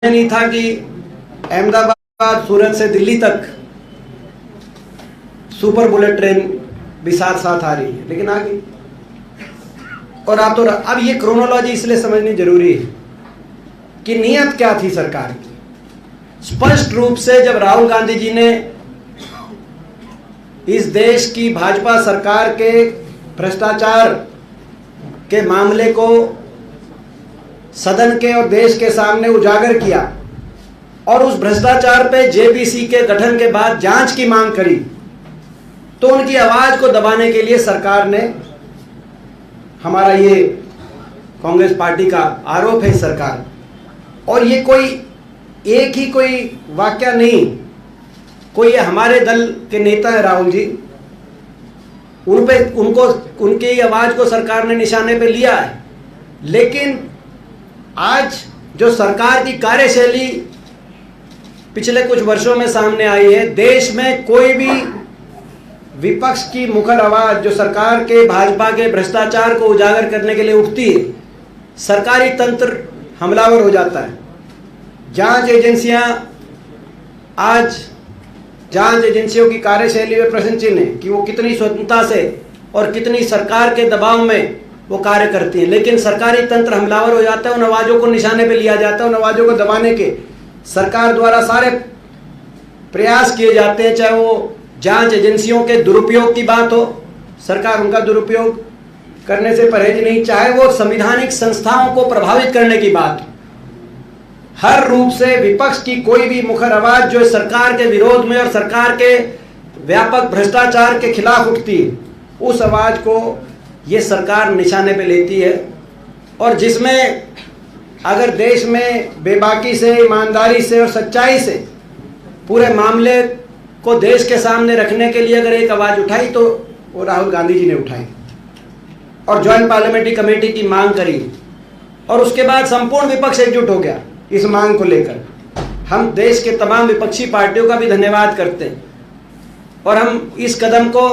नहीं था कि अहमदाबाद सूरत से दिल्ली तक सुपर बुलेट ट्रेन भी साथ साथ आ रही है, लेकिन आ गई। और अब ये क्रोनोलॉजी इसलिए समझनी जरूरी है कि नीयत क्या थी सरकार की। स्पष्ट रूप से जब राहुल गांधी जी ने इस देश की भाजपा सरकार के भ्रष्टाचार के मामले को सदन के और देश के सामने उजागर किया और उस भ्रष्टाचार पे जेपीसी के गठन के बाद जांच की मांग करी, तो उनकी आवाज को दबाने के लिए सरकार ने, हमारा ये कांग्रेस पार्टी का आरोप है सरकार, और ये कोई एक ही कोई वाकया नहीं, कोई हमारे दल के नेता है राहुल जी, उनकी आवाज को सरकार ने निशाने पे लिया है। लेकिन आज जो सरकार की कार्यशैली पिछले कुछ वर्षों में सामने आई है, देश में कोई भी विपक्ष की मुखर आवाज जो सरकार के भाजपा के भ्रष्टाचार को उजागर करने के लिए उठती है, सरकारी तंत्र हमलावर हो जाता है। जांच एजेंसियां, आज जांच एजेंसियों की कार्यशैली में प्रश्न चिन्ह है कि वो कितनी स्वतंत्रता से और कितनी सरकार के दबाव में वो कार्य करती हैं, लेकिन सरकारी तंत्र हमलावर हो जाता है। उन आवाजों को निशाने पे लिया जाता है, उन आवाजों को दबाने के सरकार द्वारा सारे प्रयास किए जाते हैं। चाहे वो जांच एजेंसियों के दुरुपयोग की बात हो, सरकार उनका दुरुपयोग करने से परहेज नहीं, चाहे वो संवैधानिक संस्थाओं को प्रभावित करने की बात हो, हर रूप से विपक्ष की कोई भी मुखर आवाज जो सरकार के विरोध में और सरकार के व्यापक भ्रष्टाचार के खिलाफ उठती है, उस आवाज को ये सरकार निशाने पे लेती है। और जिसमें अगर देश में बेबाकी से, ईमानदारी से और सच्चाई से पूरे मामले को देश के सामने रखने के लिए अगर एक आवाज उठाई तो वो राहुल गांधी जी ने उठाई और ज्वाइंट पार्लियामेंट्री कमेटी की मांग करी, और उसके बाद संपूर्ण विपक्ष एकजुट हो गया इस मांग को लेकर। हम देश के तमाम विपक्षी पार्टियों का भी धन्यवाद करते हैं, और हम इस कदम को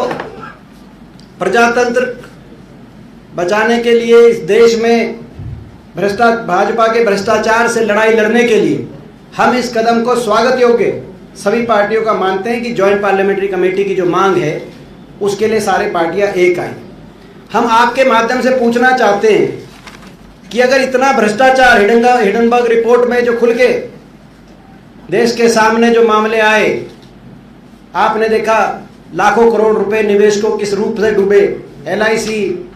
प्रजातंत्र बचाने के लिए, इस देश में भाजपा के भ्रष्टाचार से लड़ाई लड़ने के लिए हम इस कदम को स्वागत योग्य सभी पार्टियों का मानते हैं कि ज्वाइंट पार्लियामेंट्री कमेटी की जो मांग है उसके लिए सारी पार्टियां एक आई। हम आपके माध्यम से पूछना चाहते हैं कि अगर इतना भ्रष्टाचार हिडनबर्ग रिपोर्ट में जो खुल के देश के सामने जो मामले आए, आपने देखा लाखों करोड़ रुपए निवेशकों किस रूप से डूबे, एलआईसी,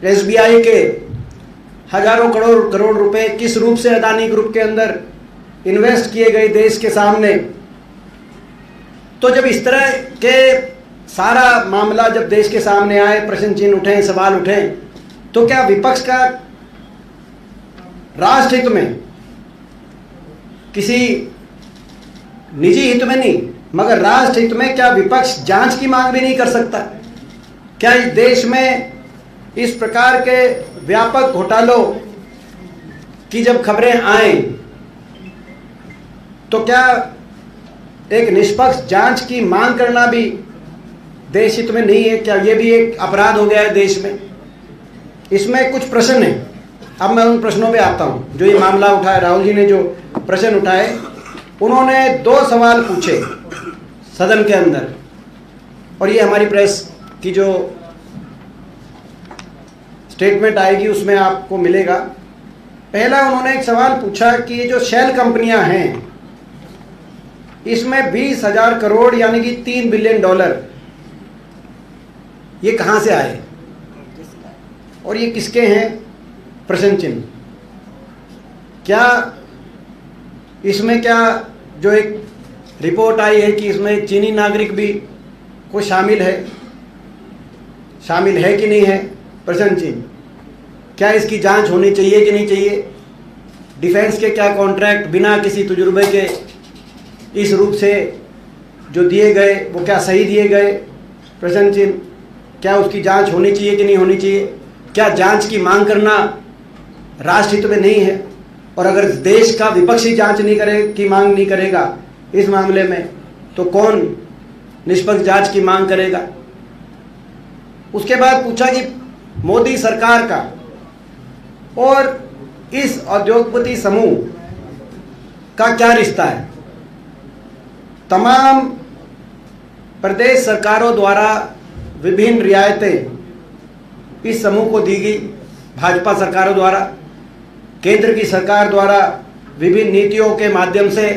एसबीआई के हजारों करोड़ रुपए किस रूप से अदानी ग्रुप के अंदर इन्वेस्ट किए गए देश के सामने। तो जब इस तरह के सारा मामला जब देश के सामने आए, प्रश्न चिन्ह उठे, सवाल उठे, तो क्या विपक्ष का राष्ट्र हित में, किसी निजी हित में नहीं मगर राष्ट्र हित में, क्या विपक्ष जांच की मांग भी नहीं कर सकता? क्या इस देश में इस प्रकार के व्यापक घोटालों की जब खबरें आए तो क्या एक निष्पक्ष जांच की मांग करना भी देश हित में नहीं है? क्या ये भी एक अपराध हो गया है देश में? इसमें कुछ प्रश्न हैं। अब मैं उन प्रश्नों पे आता हूं जो ये मामला उठाया। राहुल जी ने जो प्रश्न उठाए, उन्होंने 2 सवाल पूछे सदन के अंदर, और ये हमारी प्रेस की जो स्टेटमेंट आएगी उसमें आपको मिलेगा। पहला, उन्होंने एक सवाल पूछा कि ये जो शेल कंपनियां हैं, इसमें 20,000 करोड़ यानी कि $3 बिलियन ये कहां से आए और ये किसके हैं? प्रश्न चिन्ह। क्या इसमें, क्या जो एक रिपोर्ट आई है कि इसमें एक चीनी नागरिक भी को शामिल है कि नहीं है? प्रश्न चिन्ह। क्या इसकी जांच होनी चाहिए कि नहीं चाहिए? डिफेंस के क्या कॉन्ट्रैक्ट बिना किसी तजुर्बे के इस रूप से जो दिए गए वो क्या सही दिए गए? प्रश्न चिन्ह। क्या उसकी जांच होनी चाहिए कि नहीं होनी चाहिए? क्या जांच की मांग करना राष्ट्रहित में नहीं है? और अगर देश का विपक्षी जांच की मांग नहीं करेगा इस मामले में, तो कौन निष्पक्ष जांच की मांग करेगा? उसके बाद पूछा कि मोदी सरकार का और इस उद्योगपति समूह का क्या रिश्ता है? तमाम प्रदेश सरकारों द्वारा विभिन्न रियायतें इस समूह को दी गई, भाजपा सरकारों द्वारा, केंद्र की सरकार द्वारा विभिन्न नीतियों के माध्यम से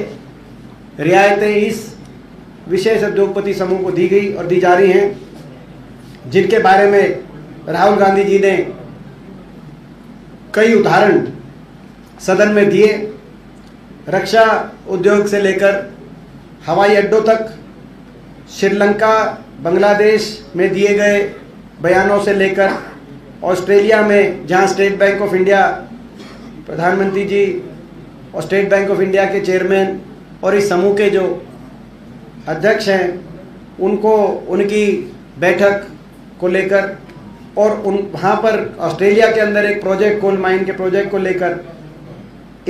रियायतें इस विशेष उद्योगपति समूह को दी गई और दी जा रही हैं, जिनके बारे में राहुल गांधी जी ने कई उदाहरण सदन में दिए। रक्षा उद्योग से लेकर हवाई अड्डों तक, श्रीलंका, बांग्लादेश में दिए गए बयानों से लेकर ऑस्ट्रेलिया में जहां स्टेट बैंक ऑफ इंडिया, प्रधानमंत्री जी और स्टेट बैंक ऑफ इंडिया के चेयरमैन और इस समूह के जो अध्यक्ष हैं उनको उनकी बैठक को लेकर, और वहाँ पर ऑस्ट्रेलिया के अंदर एक प्रोजेक्ट, कोल माइन के प्रोजेक्ट को लेकर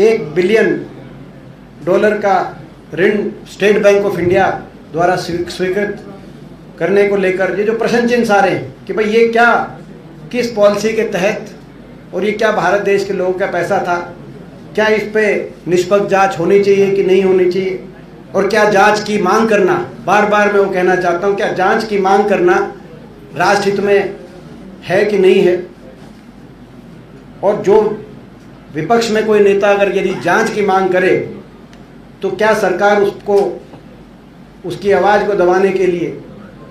$1 बिलियन का ऋण स्टेट बैंक ऑफ इंडिया द्वारा स्वीकृत करने को लेकर ये जो प्रश्न चिन्ह आ रहे हैं कि भाई ये क्या, किस पॉलिसी के तहत, और ये क्या भारत देश के लोगों का पैसा था, क्या इस पे निष्पक्ष जांच होनी चाहिए कि नहीं होनी चाहिए, और क्या जांच की मांग करना, बार बार मैं वो कहना चाहता हूँ, क्या जांच की मांग करना राष्ट्रहित में है कि नहीं है। और जो विपक्ष में कोई नेता अगर यदि जांच की मांग करे तो क्या सरकार उसको, उसकी आवाज़ को दबाने के लिए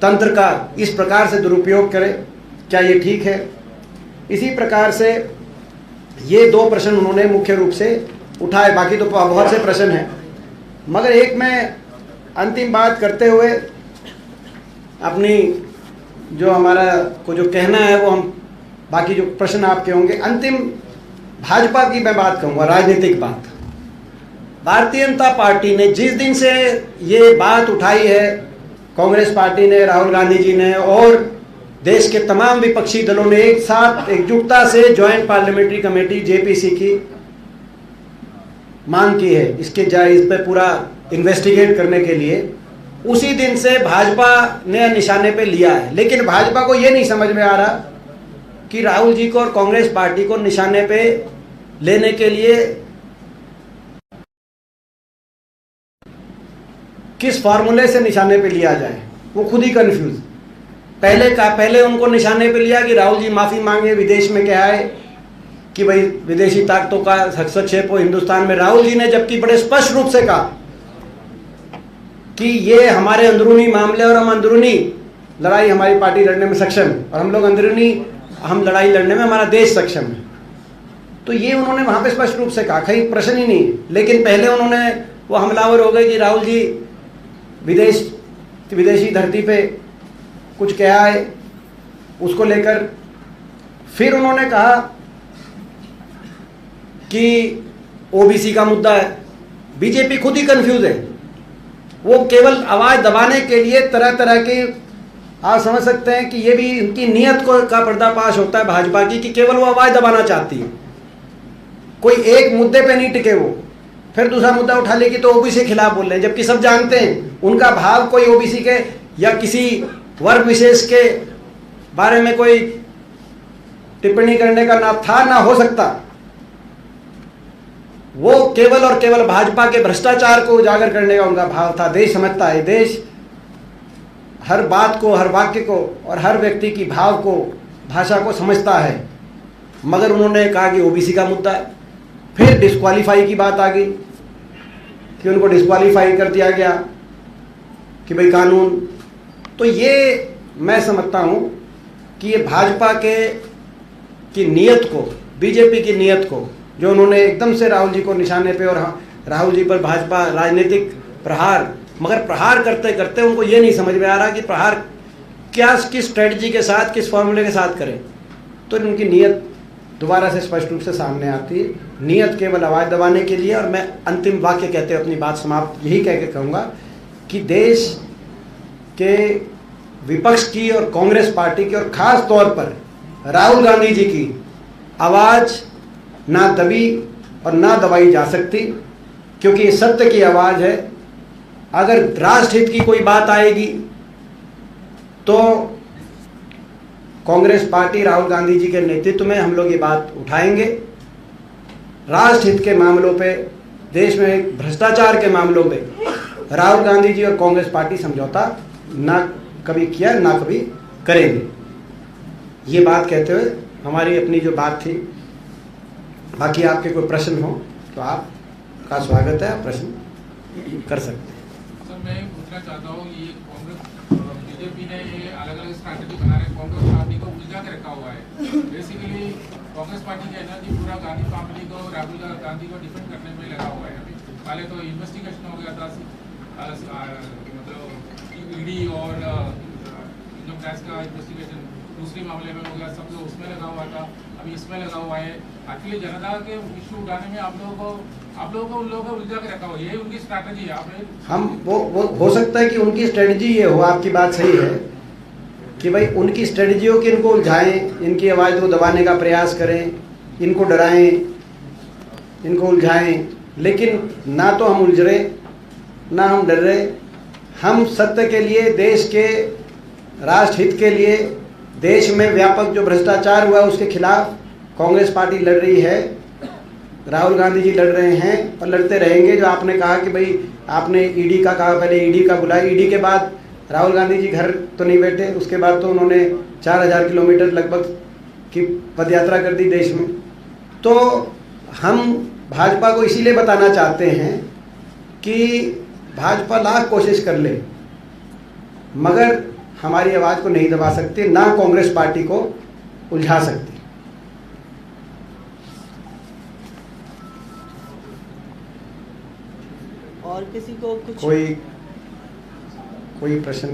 तंत्र का इस प्रकार से दुरुपयोग करे? क्या ये ठीक है? इसी प्रकार से ये 2 प्रश्न उन्होंने मुख्य रूप से उठाए, बाकी तो बहुत से प्रश्न हैं, मगर एक मैं अंतिम बात करते हुए अपनी जो हमारा को जो कहना है वो हम, बाकी जो प्रश्न आपके होंगे, अंतिम भाजपा की मैं बात कहूँगा, राजनीतिक बात। भारतीय जनता पार्टी ने जिस दिन से ये बात उठाई है, कांग्रेस पार्टी ने, राहुल गांधी जी ने और देश के तमाम विपक्षी दलों ने एक साथ एकजुटता से ज्वाइंट पार्लियामेंट्री कमेटी जेपीसी की मांग की है, इसके इस पे पूरा इन्वेस्टिगेट करने के लिए, उसी दिन से भाजपा ने निशाने पे लिया है। लेकिन भाजपा को ये नहीं समझ में आ रहा कि राहुल जी को और कांग्रेस पार्टी को निशाने पे लेने के लिए किस फार्मूले से निशाने पे लिया जाए, वो खुद ही कंफ्यूज। पहले उनको निशाने पे लिया कि राहुल जी माफ़ी मांगे, विदेश में क्या है कि भाई विदेशी ताकतों का हस्तक्षेप हो हिंदुस्तान में। राहुल जी ने जबकि बड़े स्पष्ट रूप से कहा कि ये हमारे अंदरूनी मामले और हम अंदरूनी लड़ाई हमारी पार्टी लड़ने में सक्षम है, और हम लोग अंदरूनी हम लड़ाई लड़ने में हमारा देश सक्षम है। तो ये उन्होंने वहाँ पे स्पष्ट रूप से कहा, कहीं प्रश्न ही नहीं। लेकिन पहले उन्होंने वो हमलावर हो गए कि राहुल जी विदेशी धरती पे कुछ कहा है, उसको लेकर फिर उन्होंने कहा कि ओबीसी का मुद्दा है। बीजेपी खुद ही कंफ्यूज है, वो केवल आवाज़ दबाने के लिए तरह तरह की, आप समझ सकते हैं कि ये भी उनकी नीयत को का पर्दाफाश होता है भाजपा की, कि केवल वो आवाज़ दबाना चाहती है, कोई एक मुद्दे पे नहीं टिके वो, फिर दूसरा मुद्दा उठा लेगी तो ओबीसी के खिलाफ बोल रहे हैं, जबकि सब जानते हैं उनका भाव कोई ओबीसी के या किसी वर्ग विशेष के बारे में कोई टिप्पणी करने का ना था ना हो सकता। वो केवल और केवल भाजपा के भ्रष्टाचार को उजागर करने का उनका भाव था। देश समझता है, देश हर बात को, हर वाक्य को और हर व्यक्ति की भाव को, भाषा को समझता है, मगर उन्होंने कहा कि ओबीसी का मुद्दा है। फिर डिस्क्वालीफाई की बात आ गई कि उनको डिस्क्वालीफाई कर दिया गया कि भाई कानून। तो ये मैं समझता हूँ कि ये भाजपा की नीयत को, बीजेपी की नीयत को, जो उन्होंने एकदम से राहुल जी को निशाने पे और राहुल जी पर भाजपा राजनीतिक प्रहार, मगर प्रहार करते करते उनको ये नहीं समझ में आ रहा कि प्रहार क्या, किस स्ट्रेटजी के साथ, किस फॉर्मूले के साथ करें। तो उनकी नीयत दोबारा से स्पष्ट रूप से सामने आती है, नीयत केवल आवाज़ दबाने के लिए। और मैं अंतिम वाक्य कहते हुए अपनी बात समाप्त यही कह के कहूँगा कि देश के विपक्ष की और कांग्रेस पार्टी की और ख़ास तौर पर राहुल गांधी जी की आवाज़ ना दबी और ना दबाई जा सकती, क्योंकि ये सत्य की आवाज़ है। अगर राष्ट्रहित की कोई बात आएगी तो कांग्रेस पार्टी राहुल गांधी जी के नेतृत्व में हम लोग ये बात उठाएंगे। राष्ट्रहित के मामलों पे देश में भ्रष्टाचार के मामलों में राहुल गांधी जी और कांग्रेस पार्टी समझौता ना कभी किया, ना कभी करेंगे। ये बात कहते हुए हमारी अपनी जो बात थी, बाकी आपके कोई प्रश्न हो तो आपका स्वागत है, आप प्रश्न कर सकते हैं। सर मैं पूछना चाहता हूँ, ये कांग्रेस बीजेपी ने ये अलग अलग स्ट्रैटेजी बना रहे, कांग्रेस पार्टी को उलझा के रखा हुआ है। बेसिकली कांग्रेस पार्टी का एनर्जी पूरा गांधी फैमिली को, राहुल गांधी को डिफेंड करने में लगा हुआ है। अभी पहले तो इन्वेस्टिगेशन हो गया था, मतलब ईडी और इनकम टैक्स का इन्वेस्टिगेशन दूसरे मामले में हो गया, सब लोग उसमें लगा हुआ था, अभी इसमें लगा हुआ है। एक्चुअली जनता के इश्यू उठाने में आप लोगों को उन लोगों को उलझा के रखा हुआ है, यही उनकी स्ट्रैटेजी है। आपने हम वो हो सकता है कि उनकी स्ट्रेटजी ये हो, आपकी बात सही है कि भाई उनकी स्ट्रेटजी हो कि इनको उलझाएं, इनकी आवाज़ को दबाने का प्रयास करें, इनको डराएं, इनको उलझाएं। लेकिन ना तो हम उलझ रहे, ना हम डर रहे। हम सत्य के लिए, देश के राष्ट्र हित के लिए, देश में व्यापक जो भ्रष्टाचार हुआ उसके खिलाफ कांग्रेस पार्टी लड़ रही है, राहुल गांधी जी लड़ रहे हैं और लड़ते रहेंगे। जो आपने कहा कि भाई आपने ईडी का कहा, पहले ईडी का बुलाया, ईडी के बाद राहुल गांधी जी घर तो नहीं बैठे, उसके बाद तो उन्होंने 4000 किलोमीटर लगभग की पदयात्रा कर दी देश में। तो हम भाजपा को इसीलिए बताना चाहते हैं कि भाजपा लाख कोशिश कर ले मगर हमारी आवाज़ को नहीं दबा सकती, ना कांग्रेस पार्टी को उलझा सकती। और किसी को कुछ कोई प्रश्न?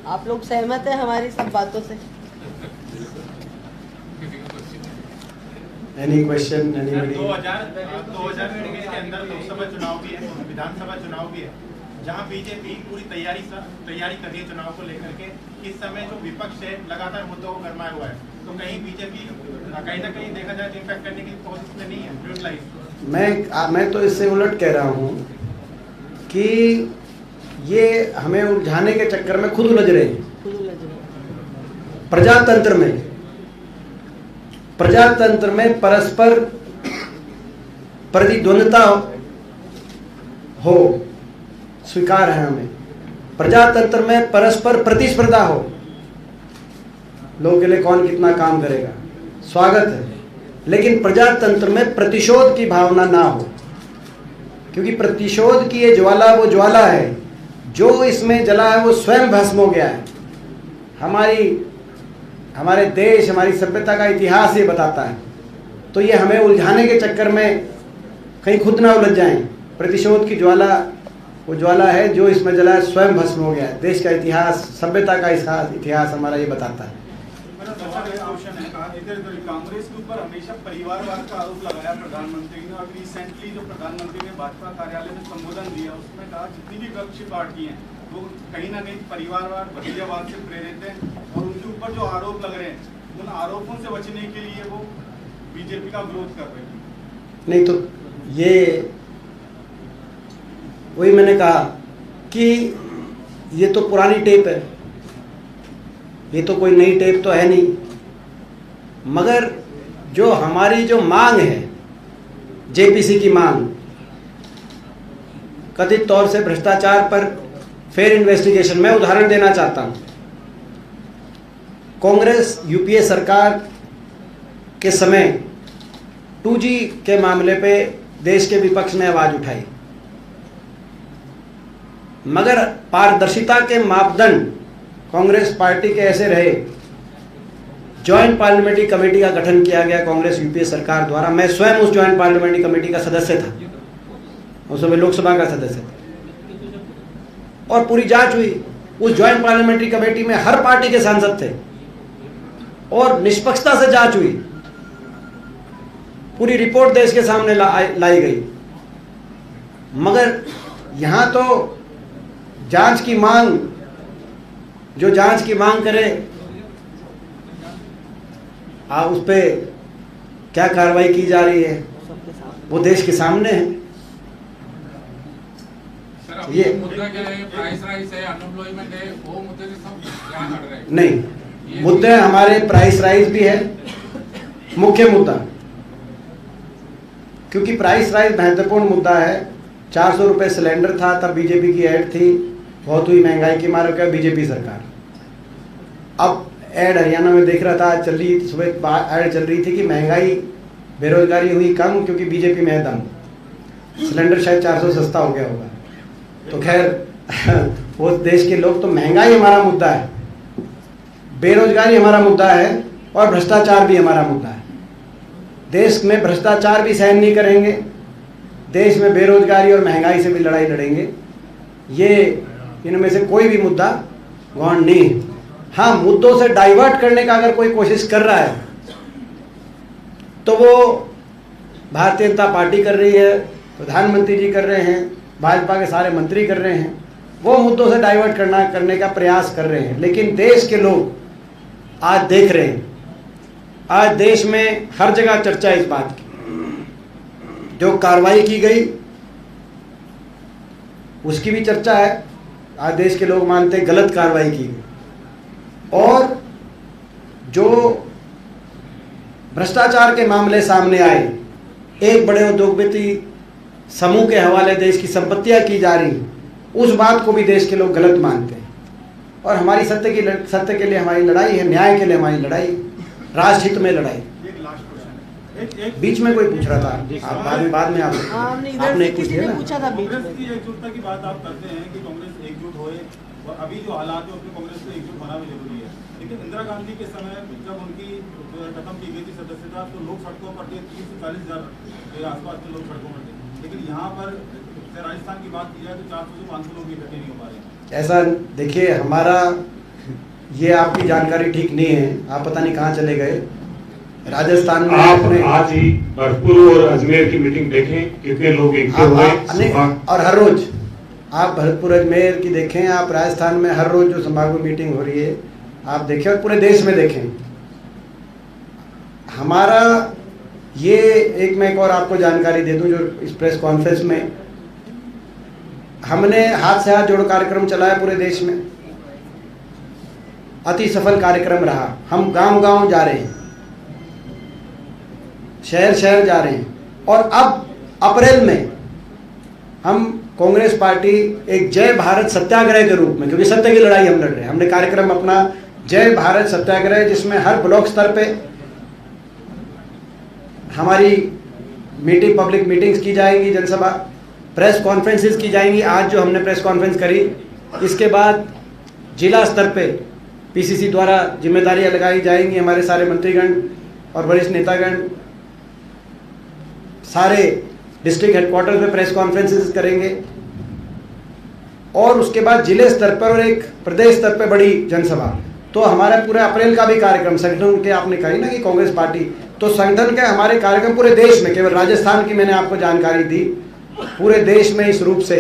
आप लोग सहमत हैं हमारी सब बातों से? Any question, anybody? 2019 के अंदर लोकसभा चुनाव भी है, विधानसभा चुनाव भी है, जहां बीजेपी पूरी तैयारी कर रही है चुनाव को लेकर के। इस समय जो विपक्ष है लगातार मुद्दों को गरमाया हुआ है, तो कहीं बीजेपी कहीं ना कहीं देखा जाए इम्पैक्ट करने की कोशिश में नहीं है, न्यूट्रलाइज। मैं तो इससे उलट कह रहा हूँ कि ये हमें उलझाने के चक्कर में खुद उलझ रहे हैं। प्रजातंत्र में परस्पर प्रतिद्वंद्विता हो, स्वीकार है हमें। प्रजातंत्र में परस्पर प्रतिस्पर्धा हो, लोगों के लिए कौन कितना काम करेगा, स्वागत है। लेकिन प्रजातंत्र में प्रतिशोध की भावना ना हो, क्योंकि प्रतिशोध की ये ज्वाला वो ज्वाला है, जो इसमें जला है वो स्वयं भस्म हो गया है। हमारे देश, हमारी सभ्यता का इतिहास ये बताता है। तो ये हमें उलझाने के चक्कर में कहीं खुद ना उलझ जाएं। प्रतिशोध की ज्वाला वो ज्वाला है जो इसमें जला है, स्वयं भस्म हो गया है। देश का इतिहास, सभ्यता का इतिहास हमारा ये बताता है। कांग्रेस के ऊपर हमेशा परिवारवाद का आरोप लगाया प्रधानमंत्री ने, और रिसेंटली जो प्रधानमंत्री ने भाजपा कार्यालय में संबोधन दिया उसमें कहा जितनी भी विपक्षी पार्टी हैं वो कहीं ना कहीं परिवारवाद, भतीजावाद से प्रेरित हैं, और उनके ऊपर जो आरोप लग रहे हैं उन आरोपों से बचने के लिए वो बीजेपी का विरोध कर रहे हैं। नहीं तो ये वही मैंने कहा कि ये तो पुरानी टेप है, ये तो कोई नई टेप तो है नहीं। मगर जो हमारी जो मांग है, जेपीसी की मांग, कथित तौर से भ्रष्टाचार पर फेयर इन्वेस्टिगेशन, मैं उदाहरण देना चाहता हूं। कांग्रेस यूपीए सरकार के समय 2G के मामले पे देश के विपक्ष ने आवाज उठाई, मगर पारदर्शिता के मापदंड कांग्रेस पार्टी के ऐसे रहे। ज्वाइंट पार्लियामेंट्री कमेटी का गठन किया गया कांग्रेस यूपीए सरकार द्वारा। मैं स्वयं उस ज्वाइंट पार्लियामेंट्री कमेटी का सदस्य था, उस समय लोकसभा का सदस्य था, और पूरी जांच हुई। उस ज्वाइंट पार्लियामेंट्री कमेटी में हर पार्टी के सांसद थे और निष्पक्षता से जांच हुई। पूरी रिपोर्ट देश के सामने लाई गई। मगर यहां तो जांच की मांग, जो जांच की मांग करे उस पर क्या कार्रवाई की जा रही है वो देश के सामने है। ये मुद्दा क्या है, प्राइस राइज है, अनएम्प्लॉयमेंट है, वो मुद्दे से सब क्या कर रहे हैं? नहीं, मुद्दे हमारे प्राइस राइज भी है, मुख्य मुद्दा क्योंकि प्राइस राइज महत्वपूर्ण मुद्दा है। 400 रुपये सिलेंडर था, तब बीजेपी की ऐड थी, बहुत हुई महंगाई की मार क्या बीजेपी सरकार। अब ऐड हरियाणा में देख रहा था, आज चल रही सुबह ऐड चल रही थी कि महंगाई बेरोजगारी हुई कम क्योंकि बीजेपी में है दम। सिलेंडर शायद 400 सस्ता हो गया होगा। तो खैर वो देश के लोग, तो महंगाई हमारा मुद्दा है, बेरोजगारी हमारा मुद्दा है और भ्रष्टाचार भी हमारा मुद्दा है। देश में भ्रष्टाचार भी सहन नहीं करेंगे, देश में बेरोजगारी और महंगाई से भी लड़ाई लड़ेंगे। ये इनमें से कोई भी मुद्दा गौण नहीं है। हाँ, मुद्दों से डाइवर्ट करने का अगर कोई कोशिश कर रहा है तो वो भारतीय जनता पार्टी कर रही है, प्रधानमंत्री जी कर रहे हैं, भाजपा के सारे मंत्री कर रहे हैं, वो मुद्दों से डाइवर्ट करने का प्रयास कर रहे हैं। लेकिन देश के लोग आज देख रहे हैं, आज देश में हर जगह चर्चा है इस बात की। जो कार्रवाई की गई उसकी भी चर्चा है। आज देश के लोग मानते हैं गलत कार्रवाई की गई, और जो भ्रष्टाचार के मामले सामने आए, एक बड़े उद्योगपति समूह के हवाले देश की संपत्तियां की जा रही, उस बात को भी देश के लोग गलत मानते हैं। और हमारी सत्य के लिए हमारी लड़ाई है, न्याय के लिए हमारी लड़ाई, राष्ट्रहित में लड़ाई। एक लास्ट क्वेश्चन, बीच में कोई पूछ रहा था, आप बाद में हमने इधर आपने से कुछ किसी दिया ने ना। पूछा था बीच कांग्रेस में। की एकजुटता की बात आप करते हैं कि कांग्रेस एकजुट होए, और अभी जो हालात है उसमें कांग्रेस को एकजुट होना भी जरूरी है। लेकिन इंदिरा गांधी के समय जब उनकी खत्म की गई थी सदस्यता, तो लोग सड़कों पर थे, 30 से 40 हज़ार के आसपास के लोग सड़कों पर थे। लेकिन यहाँ पर राजस्थान की बात की जाए तो 400 से 500 लोग इकट्ठे नहीं हो पा रहे। ऐसा देखिए, हमारा ये आपकी जानकारी ठीक नहीं है, आप पता नहीं कहाँ चले गए। राजस्थान में आप आज ही भरतपुर और अजमेर की मीटिंग देखें, कितने लोग इकट्ठे हुए। और हर रोज आप भरतपुर अजमेर की देखें, आप राजस्थान में हर रोज जो संभाग में मीटिंग हो रही है आप देखें, और पूरे देश में देखें। हमारा ये मैं एक और आपको जानकारी दे दूं, जो इस प्रेस कॉन्फ्रेंस में हमने हाथ से हाथ जोड़ कार्यक्रम चलाया पूरे देश में, अति सफल कार्यक्रम रहा। हम गांव-गांव जा रहे हैं, शहर शहर जा रहे हैं, और अब अप्रैल में हम कांग्रेस पार्टी एक जय भारत सत्याग्रह के रूप में, क्योंकि सत्य की लड़ाई हम लड़ रहे हैं, हमने कार्यक्रम अपना जय भारत सत्याग्रह, जिसमें हर ब्लॉक स्तर पे हमारी मीटिंग, पब्लिक मीटिंग्स की जाएंगी, जनसभा, प्रेस कॉन्फ्रेंसेस की जाएंगी। आज जो हमने प्रेस कॉन्फ्रेंस करी, इसके बाद जिला स्तर पे पीसीसी द्वारा जिम्मेदारियां लगाई जाएंगी। हमारे सारे मंत्रीगण और वरिष्ठ नेतागण सारे डिस्ट्रिक्ट हेडक्वार्टर पे प्रेस कॉन्फ्रेंसेस करेंगे, और उसके बाद जिले स्तर पर और एक प्रदेश स्तर पर बड़ी जनसभा। तो हमारा पूरे अप्रैल का भी कार्यक्रम संगठन के, आपने कही ना कि कांग्रेस पार्टी, तो संगठन के हमारे कार्यक्रम पूरे देश में, केवल राजस्थान की मैंने आपको जानकारी दी, पूरे देश में इस रूप से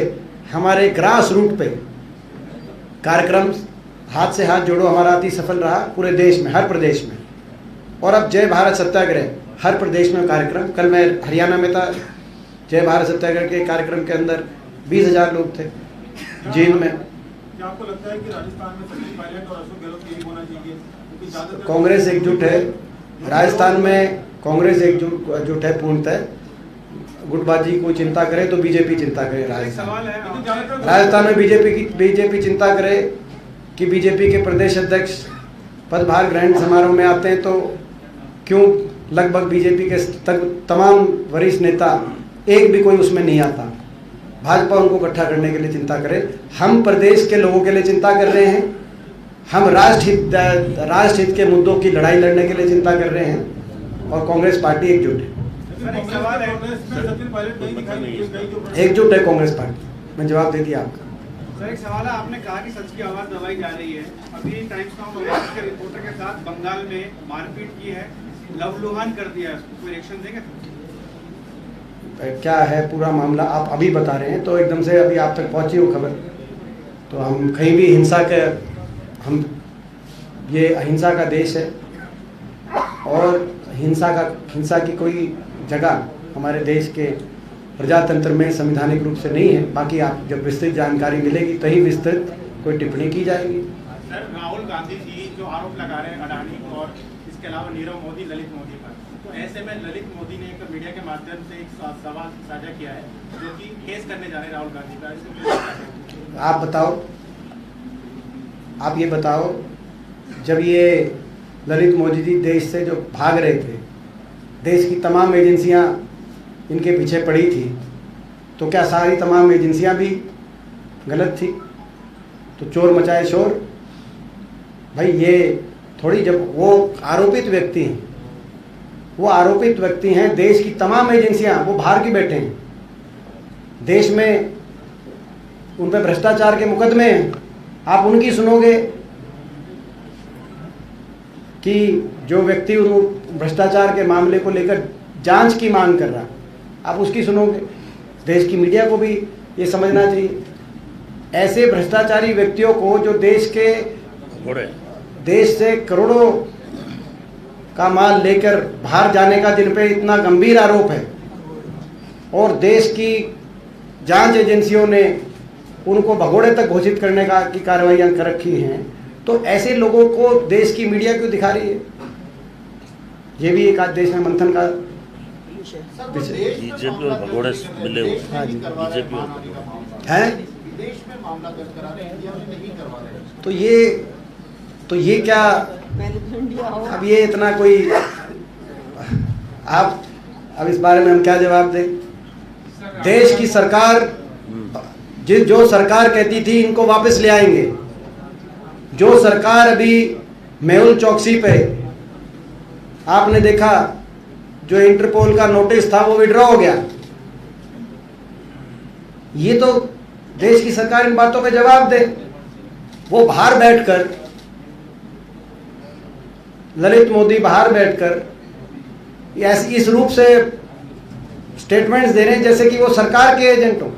हमारे ग्रास रूट पे कार्यक्रम हाथ से हाथ जोड़ो हमारा अति सफल रहा पूरे देश में, हर प्रदेश में। और अब जय भारत सत्याग्रह हर प्रदेश में कार्यक्रम। कल मैं हरियाणा में था, जय भारत सत्याग्रह के कार्यक्रम के अंदर 20,000 लोग थे जेल में। क्या आपको लगता है कि राजस्थान में सचिन पायलट और अशोक गहलोत के ही होना चाहिए? क्योंकि ज्यादातर कांग्रेस एकजुट है, राजस्थान में कांग्रेस एकजुट है पूर्णतः। गुटबाजी को चिंता करे तो बीजेपी चिंता करे। राजस्थान में बीजेपी चिंता करे कि बीजेपी के प्रदेश अध्यक्ष पदभार ग्रहण समारोह में आते हैं, तो क्यों लगभग बीजेपी के तमाम वरिष्ठ नेता एक भी कोई उसमें नहीं आता। भाजपा उनको इकट्ठा करने के लिए चिंता करे। हम प्रदेश के लोगों के लिए चिंता कर रहे हैं, हम राष्ट्रहित के मुद्दों की लड़ाई लड़ने के लिए चिंता कर रहे हैं, और कांग्रेस पार्टी एकजुट है। एकजुट है कांग्रेस पार्टी। मैं जवाब दे दिया आपका। सर, एक सवाल है, आपने कहा कि सच की आवाज दबाई जा रही है। अभी टाइम्स नाउ के रिपोर्टर के साथ बंगाल में मारपीट की है, लवलुहान कर दिया है, उसको कोई एक्शन देंगे? क्या है पूरा मामला आप अभी बता रहे हैं, तो एकदम से अभी आप तक पहुंची हो खबर, तो हम कहीं भी हिंसा के, हम ये अहिंसा का देश है, और हिंसा की कोई जगह हमारे देश के प्रजातंत्र में संवैधानिक रूप से नहीं है। बाकी आप जब विस्तृत जानकारी मिलेगी तो ही विस्तृत कोई टिप्पणी की जाएगी। सर, राहुल गांधी जी जो आरोप लगा रहे हैं अडानी और इसके अलावा नीरव मोदी, ललित मोदी पर, तो ऐसे में ललित मोदी ने एक मीडिया के माध्यम से एक सवाल साझा किया है जो कि केस करने जा रहे हैं राहुल गांधी का, इसको कैसे देखते हैं? आप बताओ, आप ये बताओ, जब ये ललित मोदी जी देश से जो भाग रहे थे, देश की तमाम एजेंसियां इनके पीछे पड़ी थी, तो क्या सारी तमाम एजेंसियां भी गलत थी? तो चोर मचाए शोर? भाई ये थोड़ी, जब वो आरोपित व्यक्ति हैं, वो आरोपित व्यक्ति हैं, देश की तमाम एजेंसियां वो बाहर की बैठे हैं, देश में उन पर भ्रष्टाचार के मुकदमे हैं, आप उनकी सुनोगे कि जो व्यक्ति उन भ्रष्टाचार के मामले को लेकर जांच की मांग कर रहा, आप उसकी सुनोगे? देश की मीडिया को भी ये समझना चाहिए। ऐसे भ्रष्टाचारी व्यक्तियों को, जो देश से करोड़ों का माल लेकर बाहर जाने का जिन पे इतना गंभीर आरोप है, और देश की जांच एजेंसियों ने उनको भगोड़े तक घोषित करने का की कार्रवाइयाँ कर रखी हैं, तो ऐसे लोगों को देश की मीडिया क्यों दिखा रही है? ये भी एक आज देश में मंथन का बीजेपी और भगोड़े मिले हुए हैं। हाँ जी, बीजेपी है। विदेश में मामला दर्ज करा रहे हैं, इंडिया में नहीं करवा रहे हैं। तो ये क्या, अब ये इतना कोई, आप अब इस बारे में हम क्या जवाब दें? देश की सरकार, जो सरकार कहती थी इनको वापस ले आएंगे, जो सरकार अभी मेहुल चौकसी पे आपने देखा, जो इंटरपोल का नोटिस था वो विड्रॉ हो गया, ये तो देश की सरकार इन बातों पे जवाब दे। वो बाहर बैठकर, ललित मोदी बाहर बैठकर इस रूप से स्टेटमेंट्स दे रहे हैं जैसे कि वो सरकार के एजेंट हो।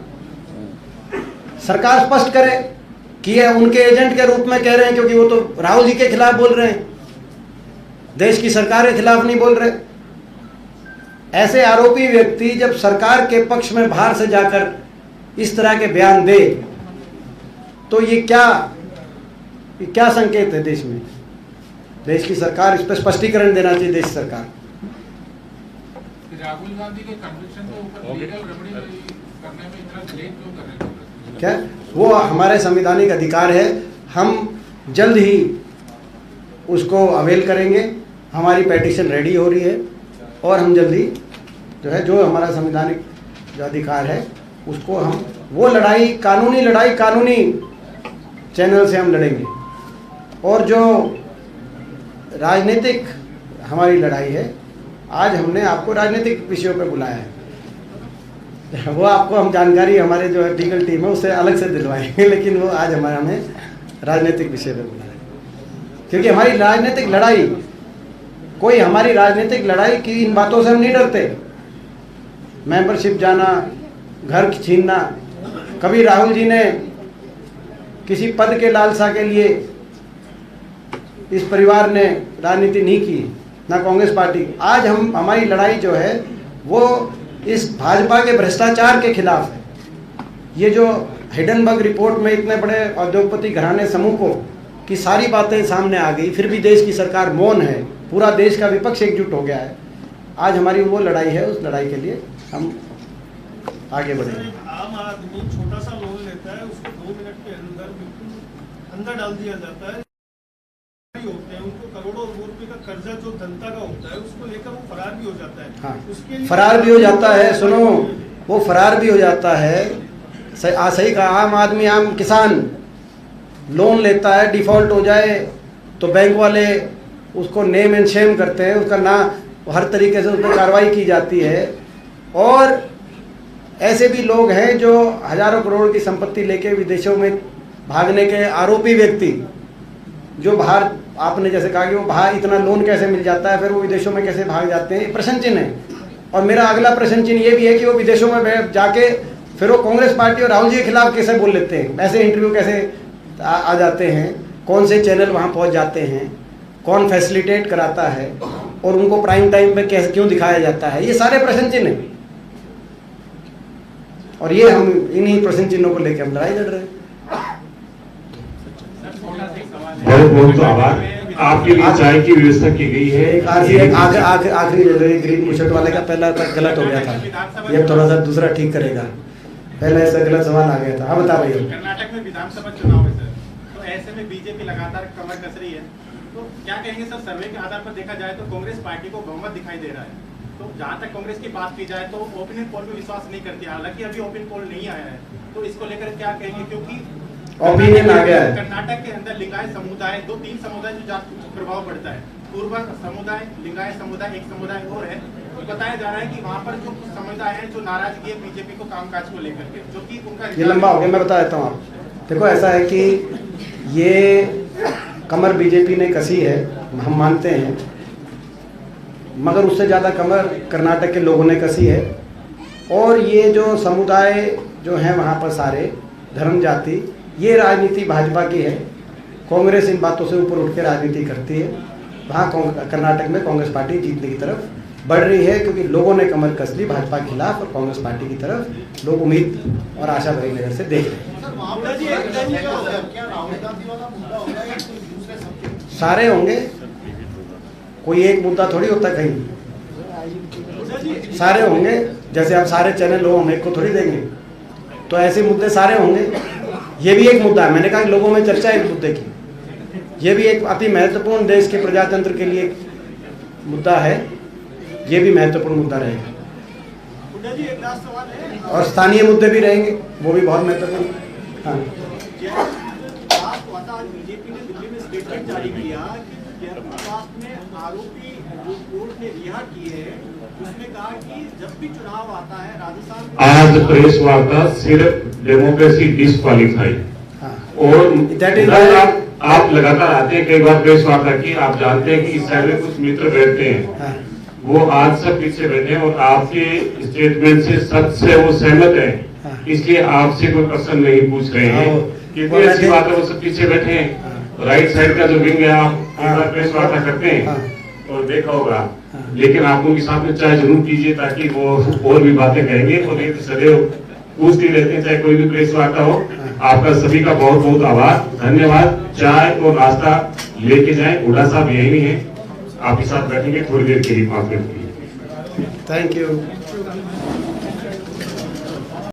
सरकार स्पष्ट करे कि ये उनके एजेंट के रूप में कह रहे हैं, क्योंकि वो तो राहुल जी के खिलाफ बोल रहे हैं, देश की सरकार के खिलाफ नहीं बोल रहे। ऐसे आरोपी व्यक्ति जब सरकार के पक्ष में बाहर से जाकर इस तरह के बयान दे, तो ये क्या संकेत है देश में? देश की सरकार इस पर स्पष्टीकरण देना चाहिए, देश सरकार। राहुल गांधी के कन्विक्शन के ऊपर लीगल रेमेडी करने में इतना डिले क्यों कर रहे हैं? क्या वो हमारे संवैधानिक अधिकार है, हम जल्द ही उसको अवेल करेंगे। हमारी पेटिशन रेडी हो रही है और हम जल्दी जो हमारा संवैधानिक जो अधिकार है उसको हम, वो लड़ाई, कानूनी चैनल से हम लड़ेंगे। और जो राजनीतिक हमारी लड़ाई है, आज हमने आपको राजनीतिक विषयों पे बुलाया है, वो आपको हम जानकारी हमारे जो लीगल टीम है उससे अलग से दिलवाएंगे, लेकिन वो आज हमें राजनीतिक विषय पे बुलाया है, क्योंकि हमारी राजनीतिक लड़ाई, कोई हमारी राजनीतिक लड़ाई की इन बातों से हम नहीं डरते। मेंबरशिप जाना, घर छीनना, कभी राहुल जी ने किसी पद के लालसा के लिए इस परिवार ने राजनीति नहीं की, ना कांग्रेस पार्टी। आज हमारी लड़ाई जो है वो इस भाजपा के भ्रष्टाचार के खिलाफ है। ये जो हिडनबर्ग रिपोर्ट में इतने बड़े औद्योगपति घराने समूह को की सारी बातें सामने आ गई, फिर भी देश की सरकार मौन है, पूरा देश का विपक्ष एकजुट हो गया है। आज हमारी वो लड़ाई है, उस लड़ाई के लिए हम आगे बढ़ेंगे। आम आदमी छोटा सा लोन लेता है, उसको 2 मिनट के अंदर बिल्कुल अंदर डाल दिया जाता है, होते हैं उनको करोड़ों रुपए का कर्जा जो जनता का होता है उसको लेकर वो फरार भी हो जाता है। हाँ, उसके लिए फरार भी हो जाता है। सुनो, वो फरार भी हो जाता है। सही कहा, आम आदमी, आम किसान लोन लेता है, डिफॉल्ट हो जाए तो बैंक वाले उसको नेम एंड शेम करते हैं, उसका ना हर तरीके से उस पर कार्रवाई की जाती है। और ऐसे भी लोग हैं जो हजारों करोड़ की संपत्ति लेके विदेशों में भागने के आरोपी व्यक्ति, जो बाहर, आपने जैसे कहा कि वो बाहर इतना लोन कैसे मिल जाता है, फिर वो विदेशों में कैसे भाग जाते हैं, प्रश्न चिन्ह है। और मेरा अगला प्रश्न चिन्ह ये भी है कि वो विदेशों में जाके फिर वो कांग्रेस पार्टी और राहुल जी के खिलाफ कैसे बोल लेते हैं, ऐसे इंटरव्यू कैसे आ जाते हैं, कौन से चैनल वहाँ पहुँच जाते हैं, कौन फैसिलिटेट कराता है, और उनको प्राइम टाइम पे कैसे क्यों दिखाया जाता है, ये सारे प्रश्न चिन्ह हैं। और ये हम इन्हीं प्रश्न चिन्हों को लेकर हम लड़ाई लड़ रहे हैं। बहुत बहुत आभार। आपके लिए चाय की व्यवस्था की गई है। आखिरी ग्रीन बुशर्ट वाले का पहला तक गलत हो गया था, ये थोड़ा सा दूसरा ठीक करेगा। पहले ऐसा गलत सवाल आ गया था। हाँ बता भैया। कर्नाटक में विधानसभा चुनाव है सर, तो ऐसे में बीजेपी लगातार कमर कस रही है, तो क्या कहेंगे सर? सर्वे के आधार पर देखा जाए तो कांग्रेस पार्टी को बहुमत दिखाई दे रहा है, तो जहाँ तक कांग्रेस की बात की जाए तो ओपिनियन पोल में विश्वास नहीं करती, हालांकि अभी ओपिनियन पोल नहीं आया है, तो इसको लेकर क्या कहेंगे? क्योंकि ओपिनियन आ गया है। कर्नाटक के अंदर लिंगायत समुदाय 2-3 समुदाय जो ज्यादा प्रभाव पड़ता है, पूर्व समुदाय, लिंगायत समुदाय, एक समुदाय और है। बताया जा रहा है कि वहाँ पर जो कुछ समुदाय है जो नाराजगी है बीजेपी को कामकाज को लेकर के, जो कि उनका ये लंबा हो गया, मैं बता देता हूँ आप। देखो ऐसा है कि ये कमर बीजेपी ने कसी है, हम मानते हैं, मगर उससे ज़्यादा कमर कर्नाटक के लोगों ने कसी है। और ये जो समुदाय जो हैं वहाँ पर सारे धर्म जाति, ये राजनीति भाजपा की है। कांग्रेस इन बातों से ऊपर उठ के राजनीति करती है। वहाँ कर्नाटक में कांग्रेस पार्टी जीतने की तरफ बढ़ रही है, क्योंकि लोगों ने कमर कस ली भाजपा के खिलाफ, और कांग्रेस पार्टी की तरफ लोग उम्मीद और आशा भरी नजर से देख रहे हैं। सारे होंगे, कोई एक मुद्दा थोड़ी होता कहीं, सारे होंगे। जैसे आप सारे चैनल हो, हम एक को थोड़ी देंगे, तो ऐसे मुद्दे सारे होंगे। ये भी एक मुद्दा है, मैंने कहा कि लोगों में चर्चा है एक मुद्दे की, ये भी एक अति महत्वपूर्ण देश के प्रजातंत्र के लिए मुद्दा है, ये भी महत्वपूर्ण मुद्दा रहेगा। और स्थानीय मुद्दे भी रहेंगे, वो भी बहुत महत्वपूर्ण। हाँ, बीजेपी ने दिल्ली में स्टेटमेंट जारी किया कि जयप्रकाश में आरोपी जो कोर्ट ने रिहा किए हैं, उसमें कहा कि जब भी चुनाव आता है राजस्थान। आज प्रेस वार्ता सिर्फ डेमोक्रेसी डिस्क्वालीफाई, और आप लगातार आते हैं कई बार प्रेस वार्ता की, आप जानते हैं कि इस साइड में कुछ मित्र बैठते हैं, वो आज सब पीछे बैठे हैं और आपके स्टेटमेंट से सच से वो सहमत है, इसलिए आपसे कोई प्रश्न नहीं पूछ रहे हैं। कितनी अच्छी बात है, वो सब पीछे बैठे हैं। राइट साइड का जो विंग है, आप प्रेस वार्ता करते हैं और देखा होगा, लेकिन आप उनके साथ में चाय जरूर कीजिए, ताकि वो और भी बातें कहेंगे, और नहीं तो सदैव पूछते रहते हैं चाहे कोई भी प्रेस वार्ता हो। आपका सभी का बहुत बहुत आभार, धन्यवाद। चाय और नाश्ता लेके जाएं, हुड्डा साहब यही है, आपके साथ बैठेंगे थोड़ी देर के लिए 5 मिनट के लिए। Thank you.